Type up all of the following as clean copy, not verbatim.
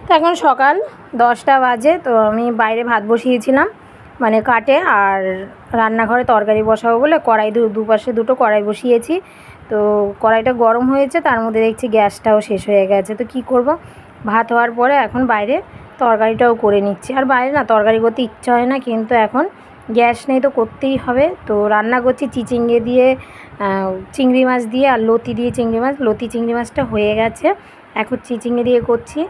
তো এখন সকাল 10টা বাজে। তো আমি বাইরে ভাত বসিয়েছিলাম মানে কাটে, আর রান্নাঘরে তরকারি বসাবো বলে কড়াই দুপাশে দুটো কড়াই বসিয়েছি। তো কড়াইটা গরম হয়েছে, তার মধ্যে দেখছি গ্যাসটাও শেষ হয়ে গেছে। তো কি করব, ভাত হওয়ার পরে এখন বাইরে তরকারিটাও করে নিচ্ছি। আর বাইরে না তরকারি করতে ইচ্ছা হয় না, কিন্তু এখন গ্যাস নেই তো করতেই হবে। তো রান্না করছি চিচিঙ্গে দিয়ে, চিংড়ি মাছ দিয়ে, আর লতি দিয়ে চিংড়ি মাছ। লতি চিংড়ি মাছটা হয়ে গেছে, এখন চিচিঙ্গে দিয়ে করছি।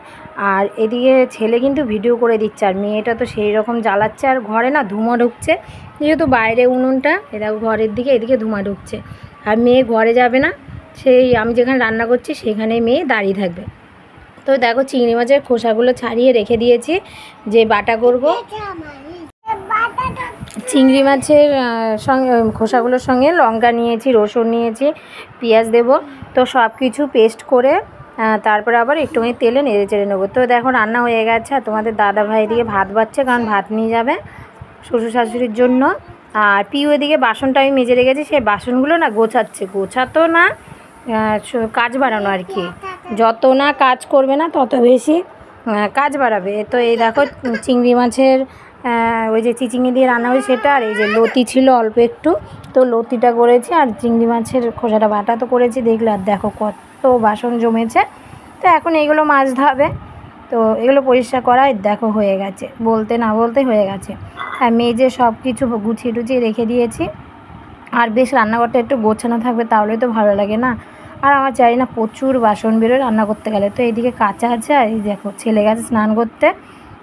আর এদিকে ছেলে কিন্তু ভিডিও করে দিচ্ছে, আর মেয়েটা তো সেই রকম জ্বালাচ্ছে। আর ঘরে না ধুঁয়া ঢুকছে, যেহেতু বাইরে উনুনটা, দেখো ঘরের দিকে এদিকে ধুঁয়া ঢুকছে। আর মেয়ে ঘরে যাবে না, সেই আমি যেখানে রান্না করছি সেখানে মেয়ে দাঁড়িয়ে থাকবে। তো দেখো চিংড়ি মাছের খোসাগুলো ছাড়িয়ে রেখে দিয়েছি যে বাটা করব। চিংড়ি মাছের সঙ্গে খোসাগুলোর সঙ্গে লঙ্কা নিয়েছি, রসুন নিয়েছি, পেঁয়াজ দেব। তো সব কিছু পেস্ট করে তারপরে আবার একটুখানি তেলে নেড়ে চেড়ে নেবো। তো দেখো রান্না হয়ে গেছে, আর তোমাদের দাদা ভাই এদিকে ভাত বাচ্ছে, কারণ ভাত নিয়ে যাবে শ্বশুর শাশুড়ির জন্য। আর পিউ এদিকে বাসনটা আমি মেজে রেখেছি, সেই বাসনগুলো না গোছাচ্ছে। গোছাতো না, কাজ বাড়ানো আর কি। যত না কাজ করবে না তত বেশি কাজ বাড়াবে। তো এই দেখো চিংড়ি মাছের ওই যে চিচিঙ্গে দিয়ে রান্না হয়েছে সেটা, আর এই যে লতি ছিল অল্প একটু, তো লতিটা করেছি। আর চিংড়ি মাছের খোসাটা বাটা তো করেছি দেখলে। আর দেখো কত বাসন জমেছে। তো এখন এইগুলো মাজতে হবে। তো এগুলো পরিষ্কার করাই দেখো হয়ে গেছে, বলতে না বলতে হয়ে গেছে। আর মেজে সব কিছু গুছিয়ে টুছিয়ে রেখে দিয়েছি। আর বেশ রান্নাঘরটা একটু গোছানো থাকবে, তাহলে তো ভালো লাগে না। আর আমার চাই না প্রচুর বাসন বেরোয় রান্না করতে গেলে। তো এইদিকে কাঁচা আছে, আর এই দেখো ছেলে গেছে স্নান করতে।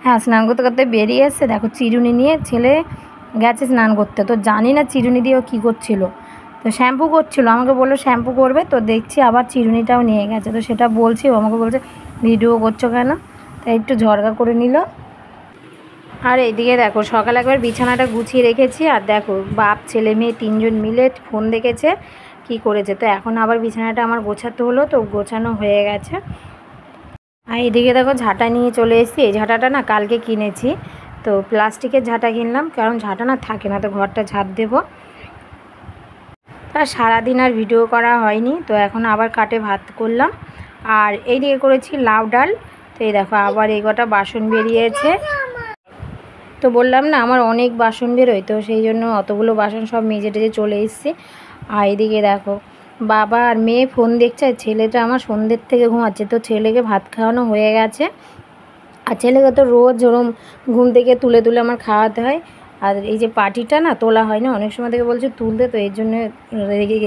হ্যাঁ, স্নান করতে করতে বেরিয়ে এসছে, দেখো চিরুনি নিয়ে ছেলে গেছে স্নান করতে। তো জানি না চিরুনি দিয়ে ও কী করছিল, তো শ্যাম্পু করছিল, আমাকে বললো শ্যাম্পু করবে। তো দেখছি আবার চিরুনিটাও নিয়ে গেছে। তো সেটা বলছি, ও আমাকে বলছে ভিডিও করছো কেন, তাই একটু ঝরগা করে নিল। আর এইদিকে দেখো সকালে একবার বিছানাটা গুছিয়ে রেখেছি। আর দেখো বাপ ছেলে মেয়ে তিনজন মিলে ফোন দেখেছে, কি করেছে। তো এখন আবার বিছানাটা আমার গোছাতে হলো, তো গোছানো হয়ে গেছে। আর এদিকে দেখো ঝাঁটা নিয়ে চলে এসেছি। এই ঝাঁটাটা না কালকে কিনেছি, তো প্লাস্টিকের ঝাঁটা কিনলাম, কারণ ঝাঁটা না থাকে না, তো ঘরটা ঝাঁট দেবো। তার সারাদিন আর ভিডিও করা হয়নি, তো এখন আবার কাটে ভাত করলাম। আর এইদিকে করেছি লাউ ডাল। তো এই দেখো আবার এই কটা বাসন বেরিয়েছে। তো বললাম না আমার অনেক বাসন বেরোয়, তো সেই জন্য অতগুলো বাসন সব মেজে টেজে চলে এসেছি। আর এদিকে দেখো বাবা আর মেয়ে ফোন দেখছে, আর ছেলেটা আমার সন্ধ্যের থেকে ঘুমাচ্ছে। তো ছেলেকে ভাত খাওয়ানো হয়ে গেছে, আর ছেলেকে তো রোজ ওরম ঘুম থেকে তুলে তুলে আমার খাওয়াতে হয়। আর এই যে পাটিটা না তোলা হয় না, অনেক সময় থেকে বলছে তুলতে, তো এর জন্য রেগে